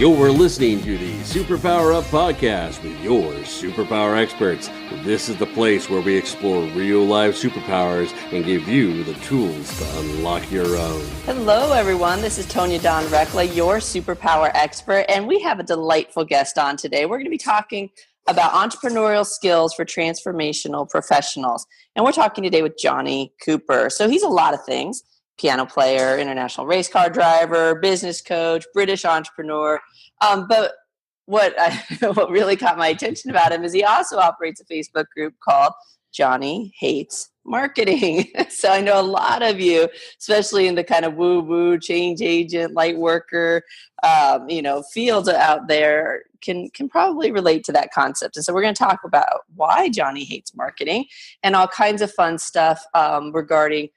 You're listening to the Superpower Up podcast with your superpower experts. This is the place where we explore real-life superpowers and give you the tools to unlock your own. Hello, everyone. This is Tonya Dawn Recla, your superpower expert, and we have a delightful guest on today. We're going to be talking about entrepreneurial skills for transformational professionals, and we're talking today with Jonny Cooper. So he's a lot of things. Piano player, international race car driver, business coach, British entrepreneur. But what really caught my attention about him is he also operates a Facebook group called Jonny Hates Marketing. So I know a lot of you, especially in the kind of woo-woo, change agent, light worker, fields out there can probably relate to that concept. And so we're going to talk about why Jonny hates marketing and all kinds of fun stuff regarding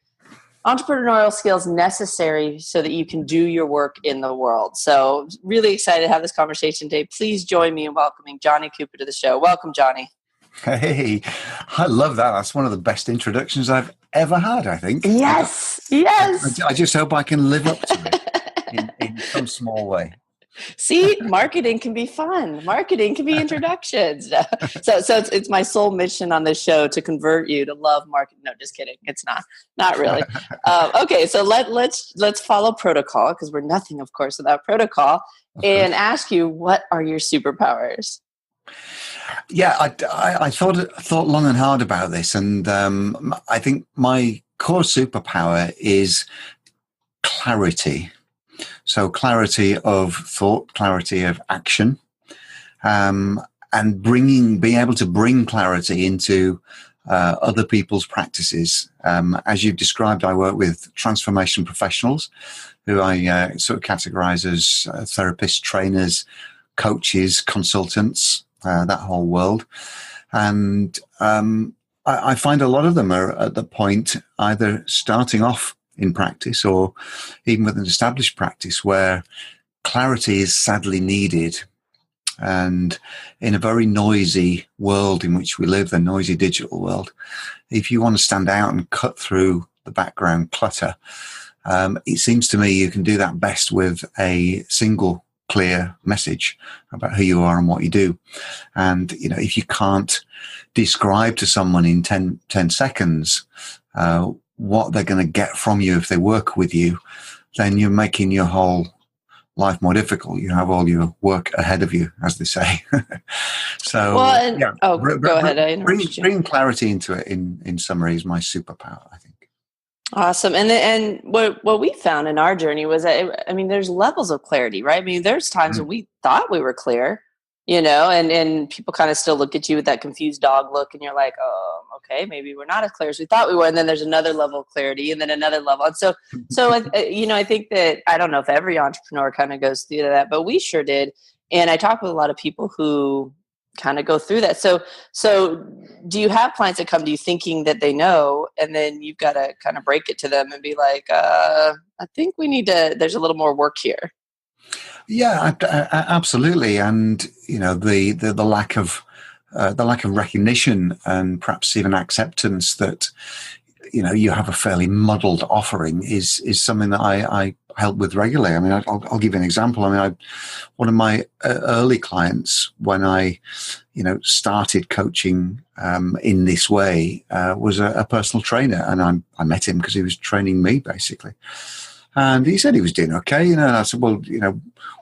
entrepreneurial skills necessary so that you can do your work in the world. So really excited to have this conversation today. Please join me in welcoming Jonny Cooper to the show. Welcome, Jonny. Hey, I love that. That's one of the best introductions I've ever had, I think. Yes. I just hope I can live up to it in some small way. See, marketing can be fun. Marketing can be introductions. So it's my sole mission on this show to convert you to love marketing. No, just kidding. It's not really. Okay, so let's follow protocol because we're nothing, of course, without protocol. And ask you, what are your superpowers? Yeah, I thought long and hard about this, and I think my core superpower is clarity. So clarity of thought, clarity of action, and being able to bring clarity into other people's practices. As you've described, I work with transformation professionals who I sort of categorize as therapists, trainers, coaches, consultants, that whole world. And I find a lot of them are at the point either starting off in practice or even with an established practice where clarity is sadly needed. And in a very noisy world in which we live, the noisy digital world, if you want to stand out and cut through the background clutter, it seems to me you can do that best with a single clear message about who you are and what you do. And, if you can't describe to someone in 10 seconds, what they're going to get from you if they work with you, then you're making your whole life more difficult. You have all your work ahead of you, as they say. So, go ahead. Bring clarity into it. In summary, is my superpower, I think. Awesome. And what we found in our journey was that, there's levels of clarity, right? There's times when we thought we were clear, and people kind of still look at you with that confused dog look, and you're like, oh, okay, maybe we're not as clear as we thought we were. And then there's another level of clarity, and then another level. And so I think that, I don't know if every entrepreneur kind of goes through that, but we sure did. And I talk with a lot of people who kind of go through that. So do you have clients that come to you thinking that they know, and then you've got to kind of break it to them and be like, I think there's a little more work here? Yeah, absolutely. And, the lack of recognition and perhaps even acceptance that, you have a fairly muddled offering is something that I help with regularly. I'll give you an example. One of my early clients when I, started coaching in this way was a personal trainer. And I met him because he was training me, basically. And he said he was doing okay, and I said, well,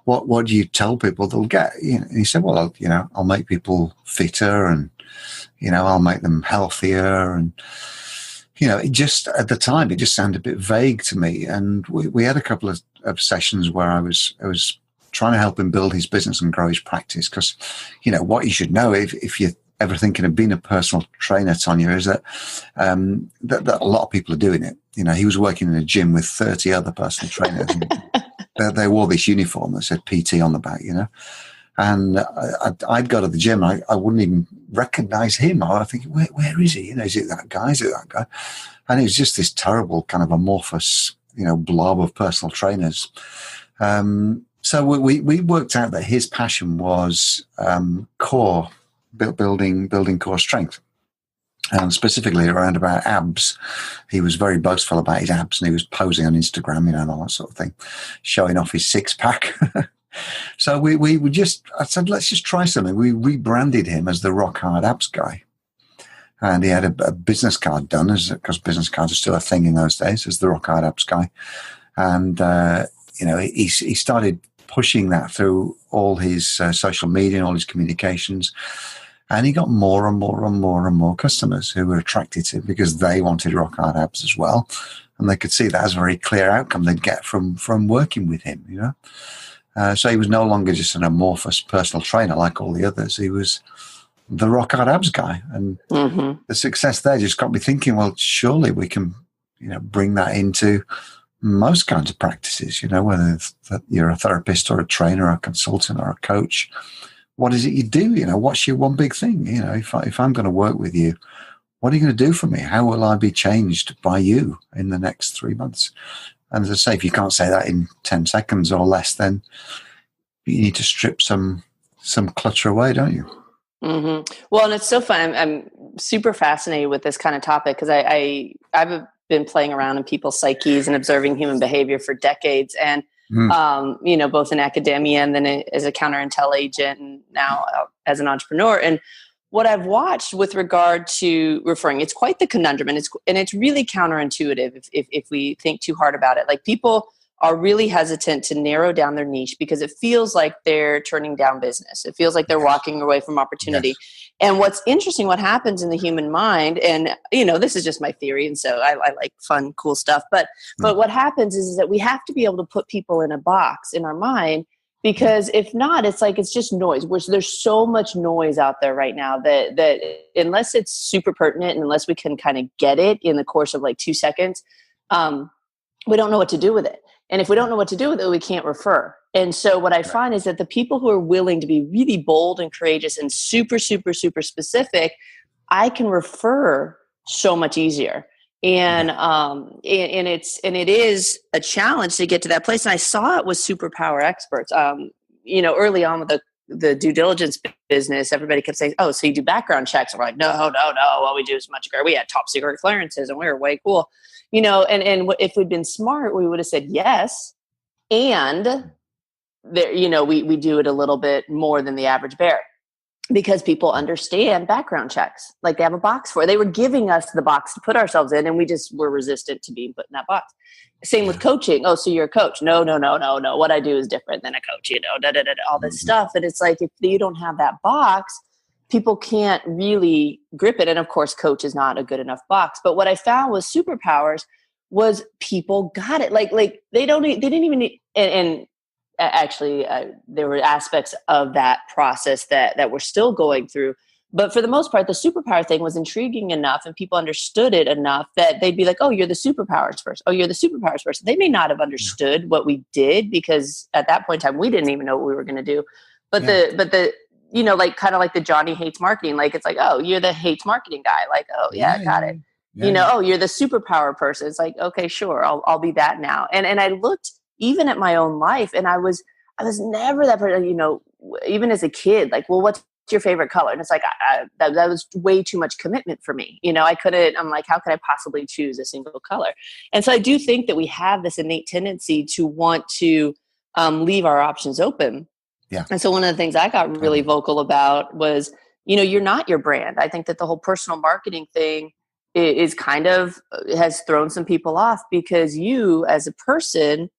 what do you tell people they'll get? And he said, well, I'll make people fitter, and, I'll make them healthier. And, it just, at the time, it just sounded a bit vague to me. And we had a couple of sessions where I was trying to help him build his business and grow his practice. Because, what you should know if you're ever thinking of being a personal trainer, Tonya, is that a lot of people are doing it. He was working in a gym with 30 other personal trainers. And they wore this uniform that said PT on the back, And I'd go to the gym. I wouldn't even recognize him. I was thinking, where is he? Is it that guy? Is it that guy? And it was just this terrible kind of amorphous, blob of personal trainers. So we worked out that his passion was core, building core strength. And specifically around about abs. He was very boastful about his abs, and he was posing on Instagram, and all that sort of thing, showing off his six-pack. So I said, let's just try something. We rebranded him as the Rock Hard Abs guy. And he had a business card done, because business cards are still a thing in those days, as the Rock Hard Abs guy. And, he started pushing that through all his social media and all his communications. And he got more and more and more and more customers who were attracted to him because they wanted Rock Hard Abs as well. And they could see that as a very clear outcome they'd get from working with him, So he was no longer just an amorphous personal trainer like all the others. He was the Rock Hard Abs guy. And the success there just got me thinking, well, surely we can, bring that into most kinds of practices, whether you're a therapist or a trainer or a consultant or a coach. What is it you do? What's your one big thing? If I'm going to work with you, what are you going to do for me? How will I be changed by you in the next 3 months? And as I say, if you can't say that in 10 seconds or less, then you need to strip some clutter away, don't you? Mm-hmm. Well, and it's so fun. I'm super fascinated with this kind of topic because I've been playing around in people's psyches and observing human behavior for decades. And both in academia and then as a counter-intel agent and now as an entrepreneur. And what I've watched with regard to referring, it's quite the conundrum, and it's really counterintuitive if we think too hard about it. Like, people are really hesitant to narrow down their niche because it feels like they're turning down business. It feels like they're walking away from opportunity. Yes. And what's interesting, what happens in the human mind, and this is just my theory, and so I like fun, cool stuff. But what happens is that we have to be able to put people in a box in our mind, because if not, it's just noise. There's so much noise out there right now that unless it's super pertinent and unless we can kind of get it in the course of like 2 seconds, we don't know what to do with it. And if we don't know what to do with it, we can't refer. And so what I find is that the people who are willing to be really bold and courageous and super, super, super specific, I can refer so much easier. And it is a challenge to get to that place. And I saw it with superpower experts. Early on with the due diligence business, everybody kept saying, "Oh, so you do background checks?" And we're like, "No. What we do is much greater. We had top secret clearances, and we were way cool." And if we'd been smart, we would have said yes. And there, we do it a little bit more than the average bear, because people understand background checks. Like, they have a box for it. They were giving us the box to put ourselves in, and we just were resistant to being put in that box. Same with coaching. Oh, so you're a coach? No. What I do is different than a coach, all this stuff. And it's like, if you don't have that box, people can't really grip it. And of course, coach is not a good enough box. But what I found with superpowers was people got it. Like they didn't even need, and actually there were aspects of that process that we're still going through. But for the most part, the superpower thing was intriguing enough and people understood it enough that they'd be like, "Oh, you're the superpowers person. Oh, you're the superpowers person." They may not have understood what we did, because at that point in time, we didn't even know what we were going to do. But the kind of like the Johnny hates marketing. Like, it's like, "Oh, you're the hates marketing guy." Like, "Oh yeah, got it." Yeah. "Oh, you're the superpower person." It's like, "Okay, sure. I'll be that now." And I looked even at my own life, and I was never that person, even as a kid, like, "Well, what's your favorite color?" And it's like, that was way too much commitment for me. I'm like, how could I possibly choose a single color? And so I do think that we have this innate tendency to want to leave our options open. Yeah. And so one of the things I got really vocal about was, you're not your brand. I think that the whole personal marketing thing is kind of has thrown some people off, because you as a person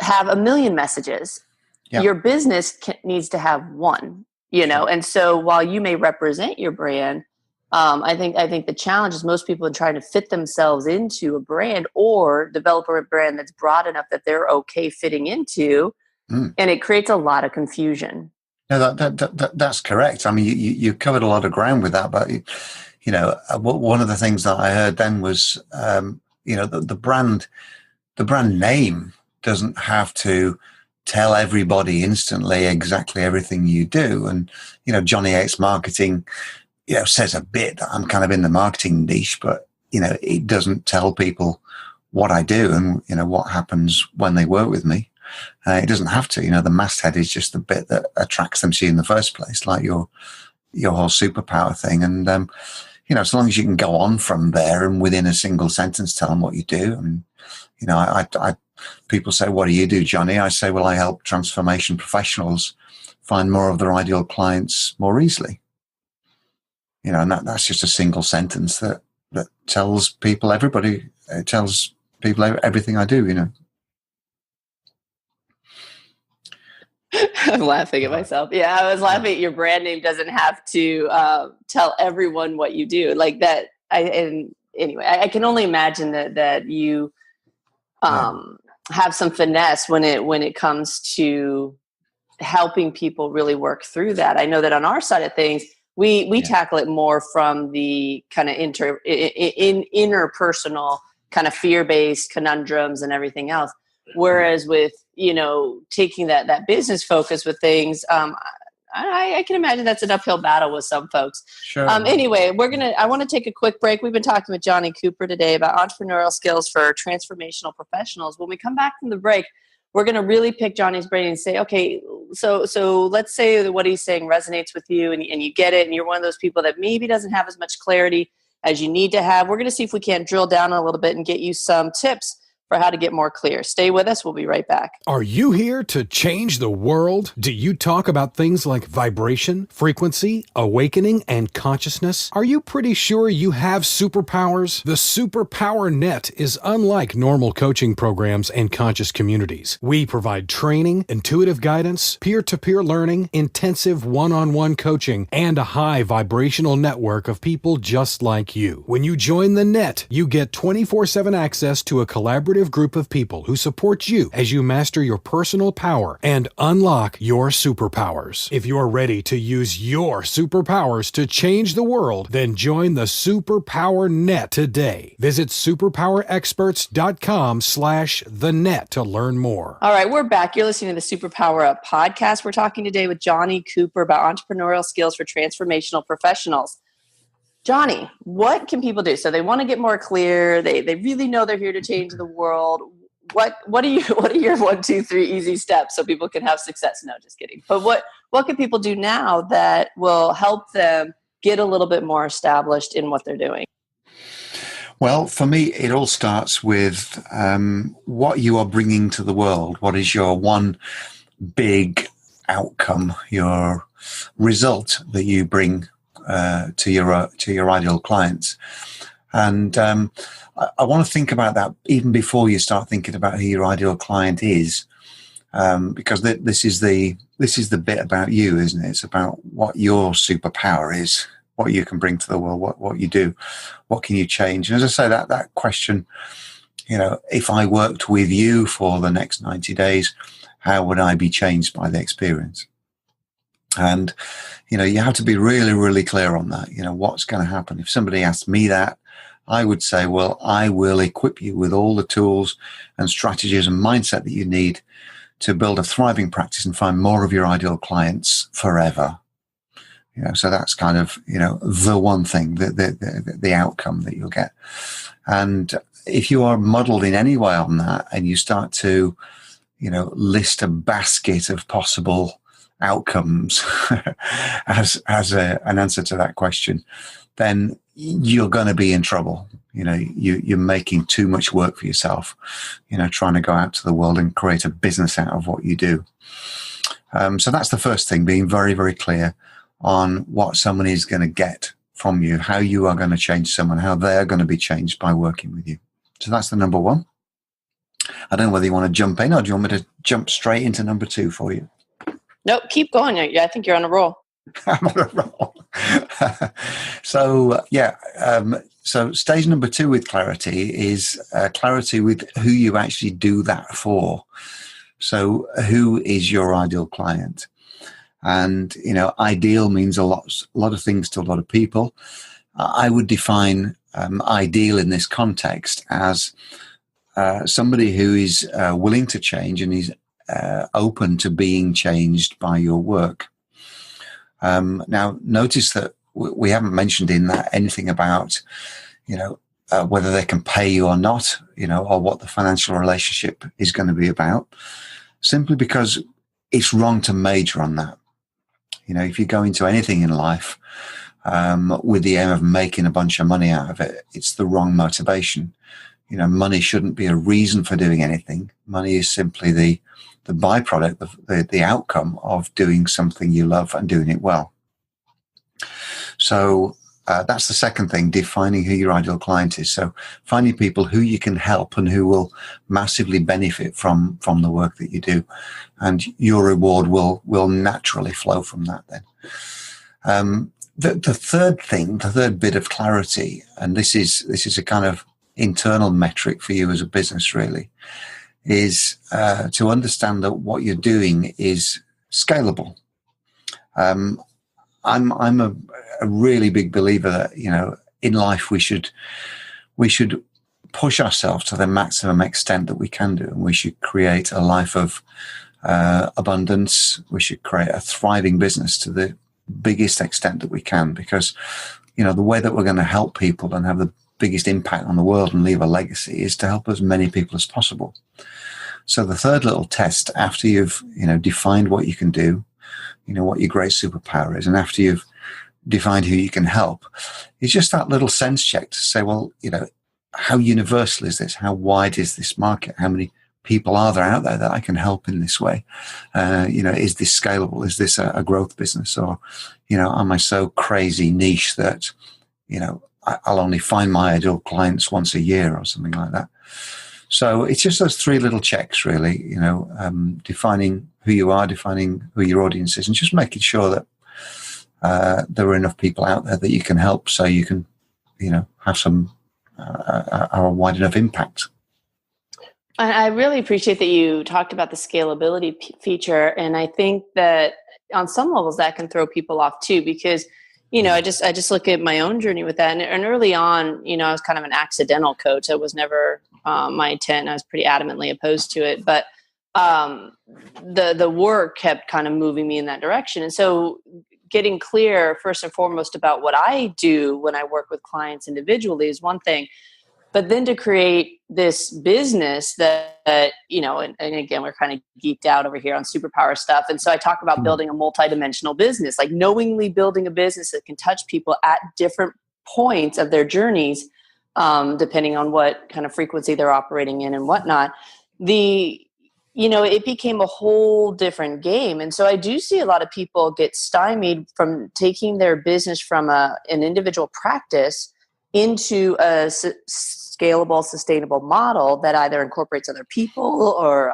have a million messages. Yeah. Your business needs to have one. And so while you may represent your brand, I think the challenge is most people are trying to fit themselves into a brand or develop a brand that's broad enough that they're okay fitting into, and it creates a lot of confusion. No, that's correct. I mean, you covered a lot of ground with that, but one of the things that I heard then was, the brand name doesn't have to tell everybody instantly exactly everything you do. And, Johnny hates marketing, says a bit that I'm kind of in the marketing niche, but, it doesn't tell people what I do and, what happens when they work with me. It doesn't have to. The masthead is just the bit that attracts them to you in the first place, like your whole superpower thing. And, as long as you can go on from there and within a single sentence tell them what you do. And, people say, what do you do, Jonny? I say, well, I help transformation professionals find more of their ideal clients more easily. And that's just a single sentence that tells people everything I do. I'm laughing at myself. Yeah, I was laughing at your brand name doesn't have to tell everyone what you do like that. Anyway, I can only imagine that you have some finesse when it comes to helping people really work through that. I know that on our side of things, we tackle it more from the kind of interpersonal kind of fear-based conundrums and everything else. Whereas with, taking that business focus with things, I can imagine that's an uphill battle with some folks. Sure. Anyway, I want to take a quick break. We've been talking with Jonny Cooper today about entrepreneurial skills for transformational professionals. When we come back from the break, we're going to really pick Jonny's brain and say, okay, so let's say that what he's saying resonates with you and you get it, and you're one of those people that maybe doesn't have as much clarity as you need to have. We're going to see if we can't drill down a little bit and get you some tips for how to get more clear. Stay with us. We'll be right back. Are you here to change the world? Do you talk about things like vibration, frequency, awakening, and consciousness? Are you pretty sure you have superpowers? The Superpower Net is unlike normal coaching programs and conscious communities. We provide training, intuitive guidance, peer-to-peer learning, intensive one-on-one coaching, and a high vibrational network of people just like you. When you join the net, you get 24/7 access to a collaborative group of people who support you as you master your personal power and unlock your superpowers. If you're ready to use your superpowers to change the world, then join the Superpower Net today. Visit superpowerexperts.com/thenet to learn more. All right, we're back. You're listening to the Superpower Up podcast. We're talking today with Jonny Cooper about entrepreneurial skills for transformational professionals. Jonny, what can people do? So they want to get more clear. They really know they're here to change the world. What are your 1, 2, 3 easy steps so people can have success? No, just kidding. But what can people do now that will help them get a little bit more established in what they're doing? Well, for me, it all starts with what you are bringing to the world. What is your one big outcome, your result that you bring to your ideal clients? And I want to think about that even before you start thinking about who your ideal client is, because this is the bit about you, isn't it? It's about what your superpower is, what you can bring to the world, what you do, what can you change. And as I say, that question, if I worked with you for the next 90 days, how would I be changed by the experience? And, you have to be really, really clear on that. What's going to happen? If somebody asked me that, I would say, well, I will equip you with all the tools and strategies and mindset that you need to build a thriving practice and find more of your ideal clients forever. So that's kind of, the one thing, the outcome that you'll get. And if you are muddled in any way on that and you start to, list a basket of possible outcomes as an answer to that question, then you're going to be in trouble. You're making too much work for yourself, trying to go out to the world and create a business out of what you do. So that's the first thing, being very, very clear on what someone is going to get from you, how you are going to change someone, how they're going to be changed by working with you. So that's the number one. I don't know whether you want to jump in or do you want me to jump straight into number 2 for you? Nope, keep going. I think you're on a roll. I'm on a roll. So stage number 2 with clarity is clarity with who you actually do that for. So who is your ideal client? And, ideal means a lot of things to a lot of people. I would define ideal in this context as somebody who is willing to change and is open to being changed by your work. Now, notice that we haven't mentioned in that anything about, whether they can pay you or not, or what the financial relationship is going to be about, simply because it's wrong to major on that. If you go into anything in life with the aim of making a bunch of money out of it, it's the wrong motivation. money shouldn't be a reason for doing anything. Money is simply the byproduct, the outcome of doing something you love and doing it well. So that's the second thing, defining who your ideal client is. So finding people who you can help and who will massively benefit from the work that you do. And your reward will naturally flow from that then. The third bit of clarity, and this is a kind of internal metric for you as a business really, is to understand that what you're doing is scalable. I'm a really big believer that, in life we should push ourselves to the maximum extent that we can do, and we should create a life of abundance. We should create a thriving business to the biggest extent that we can, because the way that we're going to help people and have the biggest impact on the world and leave a legacy is to help as many people as possible. So the third little test, after you've defined what you can do, what your great superpower is, and after you've defined who you can help, is just that little sense check to say, well, how universal is this? How wide is this market? How many people are there out there that I can help in this way? Is this scalable? Is this a growth business? Or, am I so crazy niche that, I'll only find my ideal clients once a year or something like that? So it's just those three little checks, really, defining who you are, defining who your audience is, and just making sure that there are enough people out there that you can help, so you can, have some a wide enough impact. I really appreciate that you talked about the scalability feature, and I think that on some levels that can throw people off too, because I just look at my own journey with that, and early on, I was kind of an accidental coach. It was never my intent. I was pretty adamantly opposed to it, but the work kept kind of moving me in that direction. And so getting clear first and foremost about what I do when I work with clients individually is one thing, but then to create this business that and again, we're kind of geeked out over here on superpower stuff. And so I talk about building a multidimensional business, like knowingly building a business that can touch people at different points of their journeys, depending on what kind of frequency they're operating in and whatnot. It became a whole different game. And so I do see a lot of people get stymied from taking their business from an individual practice into a scalable, sustainable model that either incorporates other people or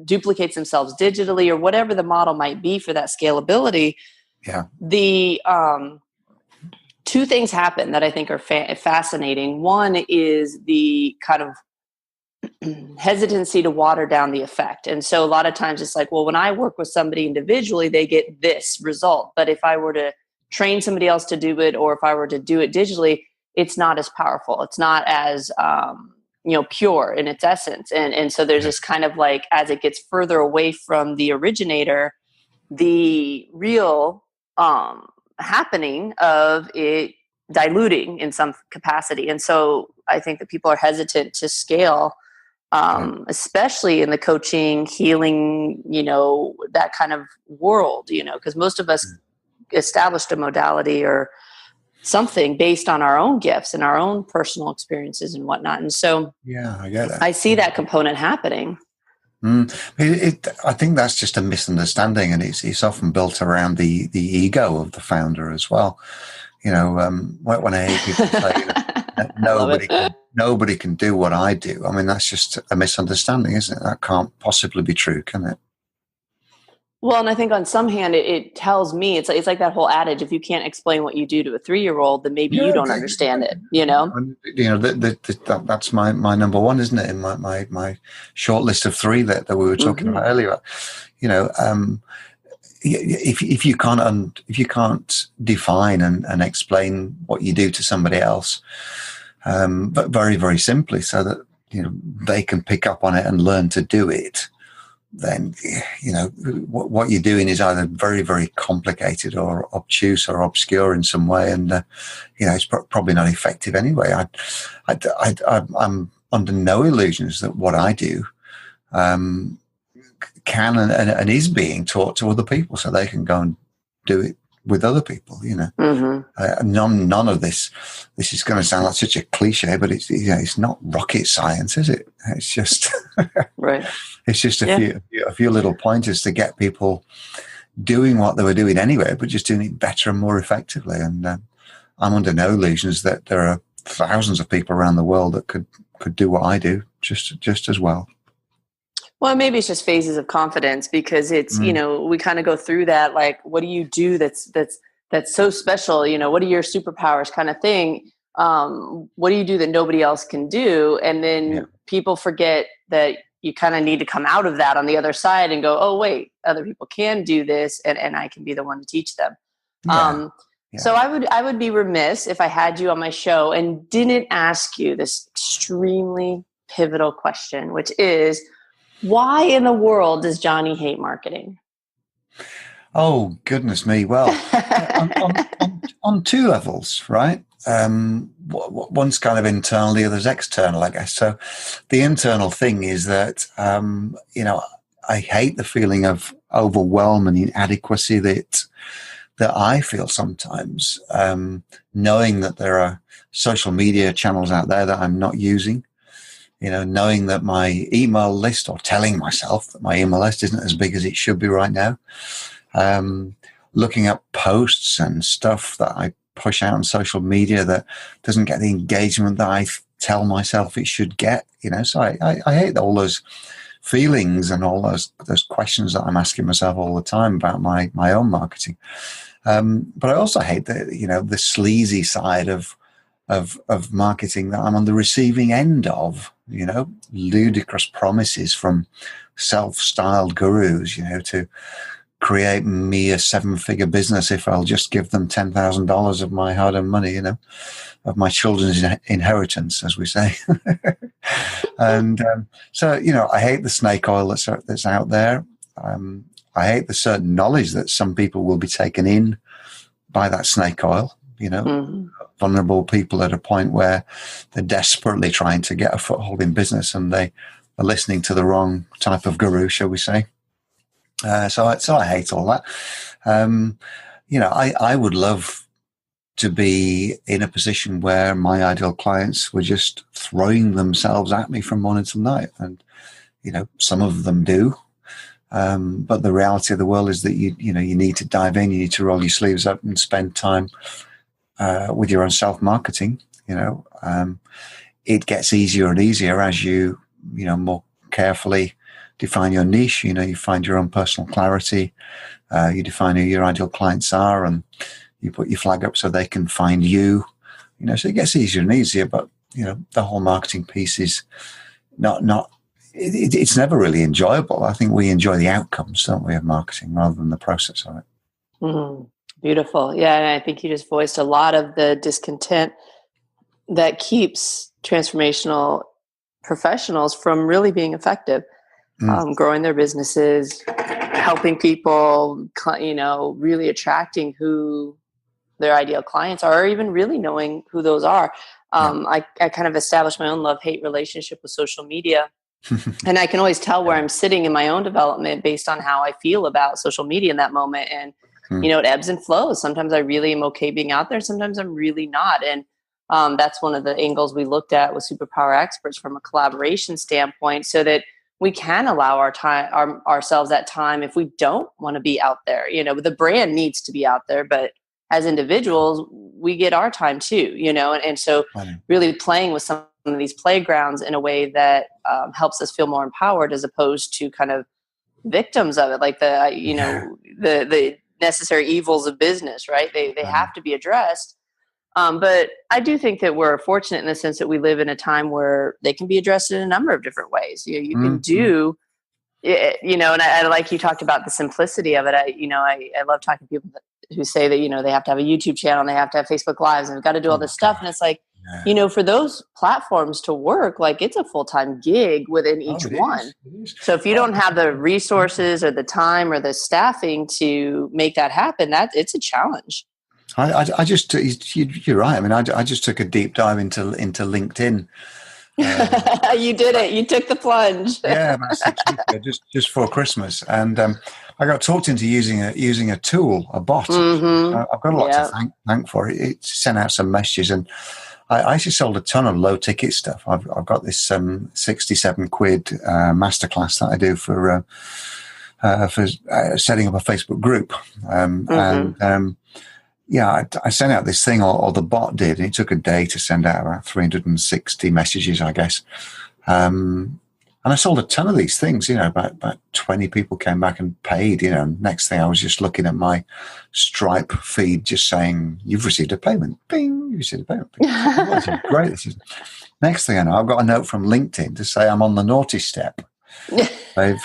duplicates themselves digitally, or whatever the model might be for that scalability. Yeah. The two things happen that I think are fascinating. One is the kind of hesitancy to water down the effect. And so a lot of times it's like, well, when I work with somebody individually, they get this result. But if I were to train somebody else to do it, or if I were to do it digitally, it's not as powerful. It's not as, pure in its essence. And so there's this kind of like, as it gets further away from the originator, the real happening of it diluting in some capacity. And so I think that people are hesitant to scale, especially in the coaching, healing, that kind of world, because most of us established a modality or something based on our own gifts and our own personal experiences and whatnot. And so I get it. I see that component happening. I think that's just a misunderstanding, and it's often built around the ego of the founder as well. When I hear people say nobody can do what I do, I mean, that's just a misunderstanding, isn't it? That can't possibly be true, can it? Well, and I think on some hand, it tells me, it's like that whole adage, if you can't explain what you do to a 3-year-old, then maybe you don't understand it, That's my number one, isn't it? In my short list of 3 that we were talking about earlier. If you can't define and explain what you do to somebody else, but very, very simply, so that they can pick up on it and learn to do it, then what you're doing is either very, very complicated or obtuse or obscure in some way, and it's probably not effective anyway. I'm under no illusions that what I do can and is being taught to other people, so they can go and do it with other people, none of this is going to sound like such a cliche, but it's not rocket science, is it? It's just right. It's just a few little pointers to get people doing what they were doing anyway, but just doing it better and more effectively. And I'm under no illusions that there are thousands of people around the world that could do what I do just as well. Well, maybe it's just phases of confidence, because it's, we kind of go through that, like, what do you do that's so special? What are your superpowers kind of thing? What do you do that nobody else can do? And then people forget that you kind of need to come out of that on the other side and go, oh, wait, other people can do this, and I can be the one to teach them. So I would be remiss if I had you on my show and didn't ask you this extremely pivotal question, which is, why in the world does Jonny hate marketing? Oh, goodness me. Well, on two levels, right? One's kind of internal, the other's external, I guess. So the internal thing is that, I hate the feeling of overwhelm and inadequacy that I feel sometimes, knowing that there are social media channels out there that I'm not using. Knowing that my email list, or telling myself that my email list isn't as big as it should be right now. Looking at posts and stuff that I push out on social media that doesn't get the engagement that I tell myself it should get. So I hate all those feelings and all those questions that I'm asking myself all the time about my own marketing. But I also hate the sleazy side of marketing that I'm on the receiving end of, ludicrous promises from self-styled gurus, to create me a 7-figure business if I'll just give them $10,000 of my hard-earned money, of my children's inheritance, as we say. And so, I hate the snake oil that's out there. I hate the certain knowledge that some people will be taken in by that snake oil, vulnerable people at a point where they're desperately trying to get a foothold in business and they are listening to the wrong type of guru, shall we say. So I hate all that. I would love to be in a position where my ideal clients were just throwing themselves at me from morning till night. And, some of them do. But the reality of the world is that you need to dive in, you need to roll your sleeves up and spend time with your own self-marketing. It gets easier and easier as you more carefully define your niche. You find your own personal clarity. You define who your ideal clients are, and you put your flag up so they can find you. So it gets easier and easier. But the whole marketing piece is not. It's never really enjoyable. I think we enjoy the outcomes, don't we, of marketing rather than the process of it. Mm-hmm. Beautiful. Yeah, and I think you just voiced a lot of the discontent that keeps transformational professionals from really being effective, growing their businesses, helping people, really attracting who their ideal clients are, or even really knowing who those are. I kind of established my own love-hate relationship with social media. And I can always tell where I'm sitting in my own development based on how I feel about social media in that moment. And, it ebbs and flows. Sometimes I really am okay being out there. Sometimes I'm really not. And that's one of the angles we looked at with Superpower Experts from a collaboration standpoint, so that we can allow ourselves that time if we don't want to be out there. The brand needs to be out there, but as individuals, we get our time too, and so really playing with some of these playgrounds in a way that helps us feel more empowered, as opposed to kind of victims of it, like the necessary evils of business, right? They have to be addressed. But I do think that we're fortunate in the sense that we live in a time where they can be addressed in a number of different ways. You can do, and I like you talked about the simplicity of it. I love talking to people who say that, they have to have a YouTube channel and they have to have Facebook Lives and we've got to do all this stuff. And it's like, for those platforms to work, like it's a full-time gig within each one. So if you don't have the resources or the time or the staffing to make that happen, it's a challenge. I just, you're right. I mean, I just took a deep dive into LinkedIn You did it. You took the plunge. Yeah, about 6 weeks ago, just before Christmas, and I got talked into using a tool, a bot. Mm-hmm. I've got a lot to thank for it. It sent out some messages, and I actually sold a ton of low ticket stuff. I've got this £67 masterclass that I do for setting up a Facebook group, and I sent out this thing, or the bot did, and it took a day to send out about 360 messages, I guess. And I sold a ton of these things, about 20 people came back and paid, next thing I was just looking at my Stripe feed, just saying, you've received a payment. Bing, you received a payment. Bing. Oh, this is great. Next thing I know, I've got a note from LinkedIn to say I'm on the naughty step. They've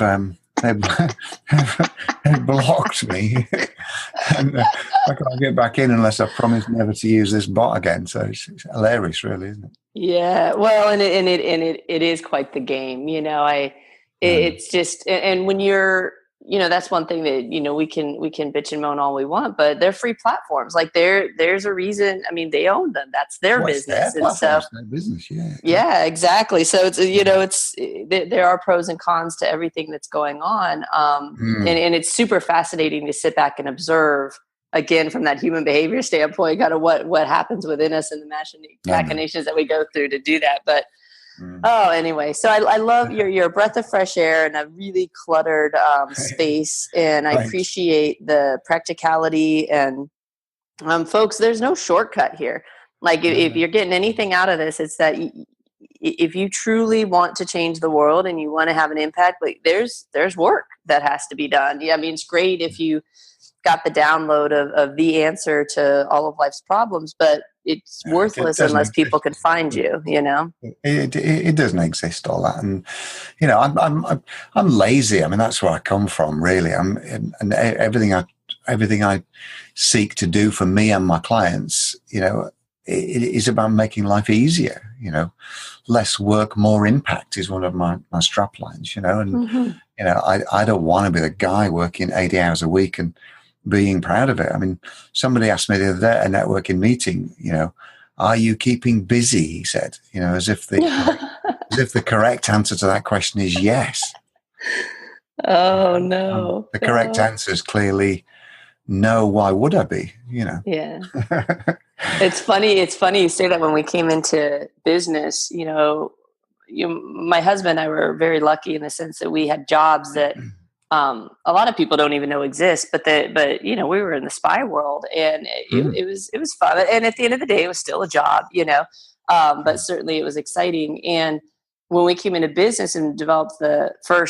blocked me, and I can't get back in unless I promise never to use this bot again. So it's hilarious, really, isn't it? Yeah, well, and it is quite the game. It's just, and when you're, that's one thing that we can bitch and moan all we want, but they're free platforms. Like there's a reason. I mean, they own them. That's their business, and so their business. Yeah, exactly. So it's there are pros and cons to everything that's going on, and it's super fascinating to sit back and observe. Again, from that human behavior standpoint, kind of what happens within us and the machinations that we go through to do that. But anyway, so I love your a breath of fresh air in a really cluttered space, and I appreciate the practicality. And folks, there's no shortcut here. Like if you're getting anything out of this, it's that if you truly want to change the world and you want to have an impact, like there's work that has to be done. Yeah, I mean, it's great if you got the download of the answer to all of life's problems, but it's worthless unless people can find you. It doesn't exist, all that, and I'm lazy. I mean, that's where I come from, really. And everything I seek to do for me and my clients, it is about making life easier. Less work, more impact is one of my strap lines. And I don't want to be the guy working 80 hours a week and being proud of it. I mean, somebody asked me the other day at a networking meeting, are you keeping busy? He said, as if the correct answer to that question is yes. Oh no. The correct answer is clearly no. Why would I be? Yeah. It's funny you say that. When we came into business, my husband and I were very lucky in the sense that we had jobs that a lot of people don't even know exist, but we were in the spy world, and it was fun. And at the end of the day, it was still a job, but certainly it was exciting. And when we came into business and developed the firm,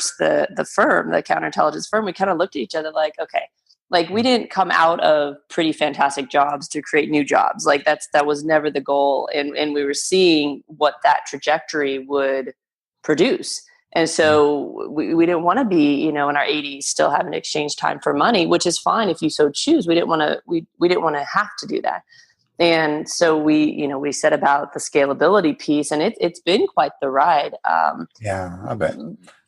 the counterintelligence firm, we kind of looked at each other like, okay, like we didn't come out of pretty fantastic jobs to create new jobs. Like that was never the goal. And we were seeing what that trajectory would produce. And so we didn't want to be, in our 80s, still having to exchange time for money, which is fine if you so choose. We didn't want to have to do that. And so we set about the scalability piece, and it's been quite the ride. I bet.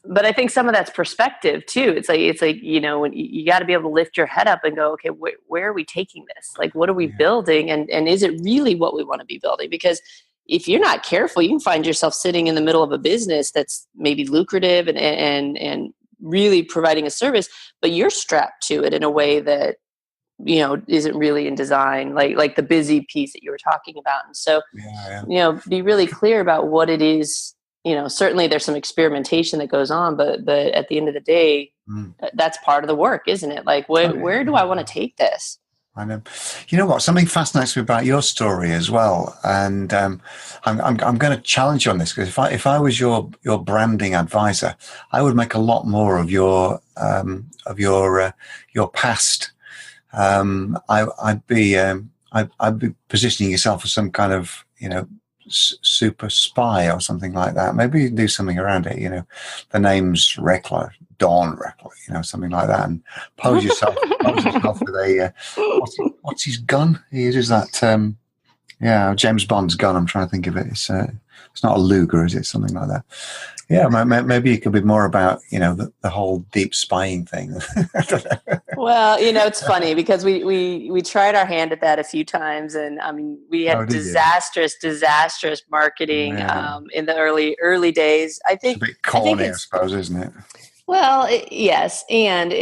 But I think some of that's perspective too. It's like when you got to be able to lift your head up and go, okay, where are we taking this? Like, what are we building? And is it really what we want to be building? Because if you're not careful, you can find yourself sitting in the middle of a business that's maybe lucrative and really providing a service, but you're strapped to it in a way that, isn't really in design, like the busy piece that you were talking about. And so, be really clear about what it is. Certainly there's some experimentation that goes on, but at the end of the day, that's part of the work, isn't it? Like, where do I want to take this? I know. You know what? Something fascinates me about your story as well, and I'm going to challenge you on this, because if I was your branding advisor, I would make a lot more of your past. I'd be positioning yourself as some kind of super spy or something like that. Maybe do something around it. The name's Recla, Dawn Recla, something like that, and pose yourself with a what's his gun? He uses that Yeah, James Bond's gun. I'm trying to think of it. It's not a Luger, is it? Something like that. Yeah, maybe it could be more about, the whole deep spying thing. Well, it's funny because we tried our hand at that a few times, and I mean, we had disastrous marketing in the early days. I think it's a bit corny, I suppose, isn't it? Well, yes, and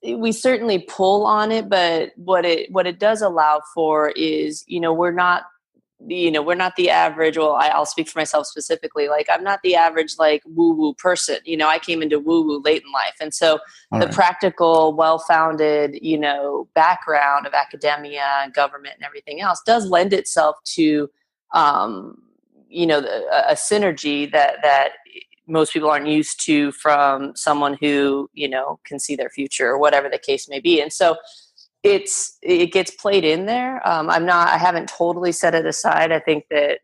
we certainly pull on it, but what it does allow for is, we're not the average. Well, I'll speak for myself specifically. Like, I'm not the average like woo-woo person. I came into woo-woo late in life, and so practical, well-founded, background of academia and government and everything else does lend itself to, a synergy that most people aren't used to from someone who, can see their future or whatever the case may be. And so it gets played in there. I haven't totally set it aside. I think that,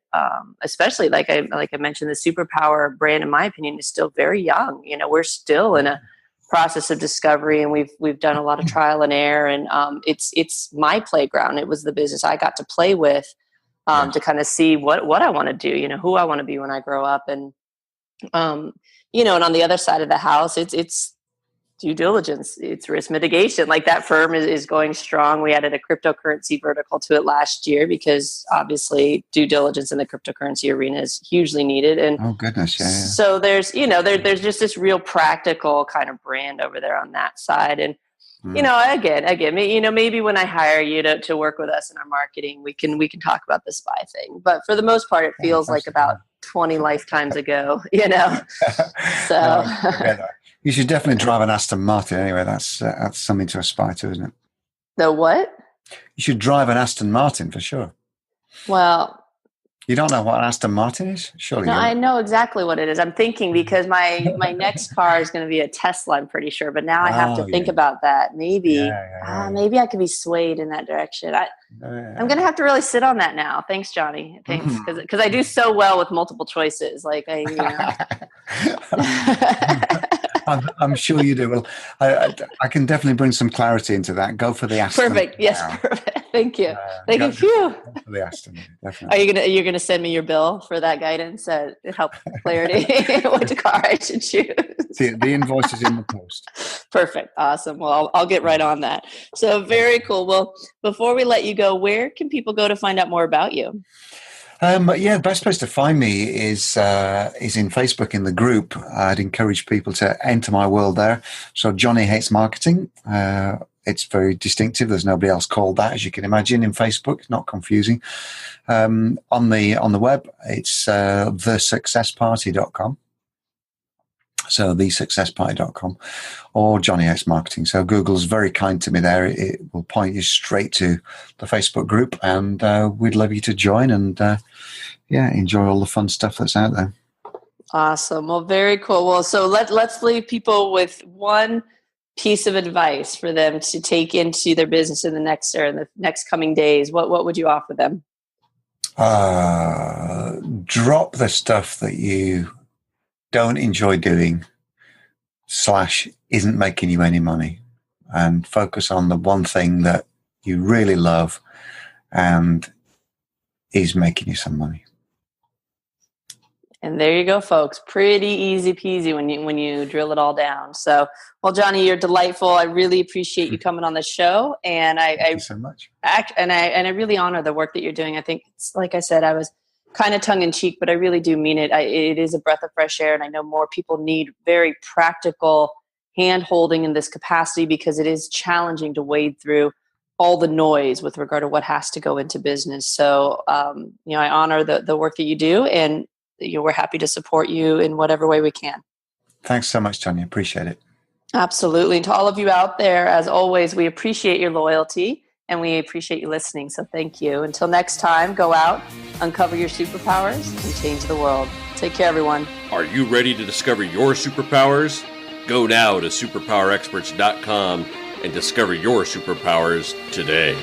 especially like I mentioned, the superpower brand, in my opinion, is still very young. We're still in a process of discovery, and we've done a lot of trial and error, and it's my playground. It was the business I got to play with, to kind of see what I want to do, who I want to be when I grow up. And, and on the other side of the house, it's due diligence, it's risk mitigation. Like, that firm is going strong. We added a cryptocurrency vertical to it last year because obviously due diligence in the cryptocurrency arena is hugely needed. And oh goodness, yeah. So there's there's just this real practical kind of brand over there on that side. And again, maybe when I hire you to work with us in our marketing, we can talk about the SPY thing. But for the most part, it feels like about 20 lifetimes ago. So. You should definitely drive an Aston Martin anyway. That's something to aspire to, isn't it? The what? You should drive an Aston Martin for sure. Well, you don't know what an Aston Martin is? Surely. No, I know exactly what it is. I'm thinking because my next car is going to be a Tesla, I'm pretty sure. But now I have to think about that. Maybe I could be swayed in that direction. I'm going to have to really sit on that now. Thanks, Jonny. Thanks, because I do so well with multiple choices. Like I'm sure you do. Well, I can definitely bring some clarity into that. Go for the Aston. Perfect. Yes, perfect. Thank you. Thank you. Phew. For the Aston, definitely. Are you gonna send me your bill for that guidance? It helps clarity what car I should choose. See, the invoice is in the post. Perfect. Awesome. Well, I'll get right on that. So very cool. Well, before we let you go, where can people go to find out more about you? The best place to find me is in Facebook in the group. I'd encourage people to enter my world there. So Jonny Hates Marketing. It's very distinctive. There's nobody else called that, as you can imagine, in Facebook. It's not confusing. On the web, it's thesuccessparty.com. So thesuccessparty.com or Jonny Hates Marketing. So Google's very kind to me there. It will point you straight to the Facebook group, and we'd love you to join and enjoy all the fun stuff that's out there. Awesome. Well, very cool. Well, so let's leave people with one piece of advice for them to take into their business in the next coming days. What would you offer them? Drop the stuff that you don't enjoy doing / isn't making you any money, and focus on the one thing that you really love and is making you some money. And there you go, folks. Pretty easy peasy when you drill it all down. So, well, Jonny, you're delightful. I really appreciate you coming on the show, and Thank you so much. And I really honor the work that you're doing. I think, like I said, I was kind of tongue in cheek, but I really do mean it. It is a breath of fresh air, and I know more people need very practical hand holding in this capacity, because it is challenging to wade through all the noise with regard to what has to go into business. So, I honor the work that you do, and we're happy to support you in whatever way we can. Thanks so much, Tonya. Appreciate it. Absolutely. And to all of you out there, as always, we appreciate your loyalty. And we appreciate you listening. So thank you. Until next time, go out, uncover your superpowers, and change the world. Take care, everyone. Are you ready to discover your superpowers? Go now to superpowerexperts.com and discover your superpowers today.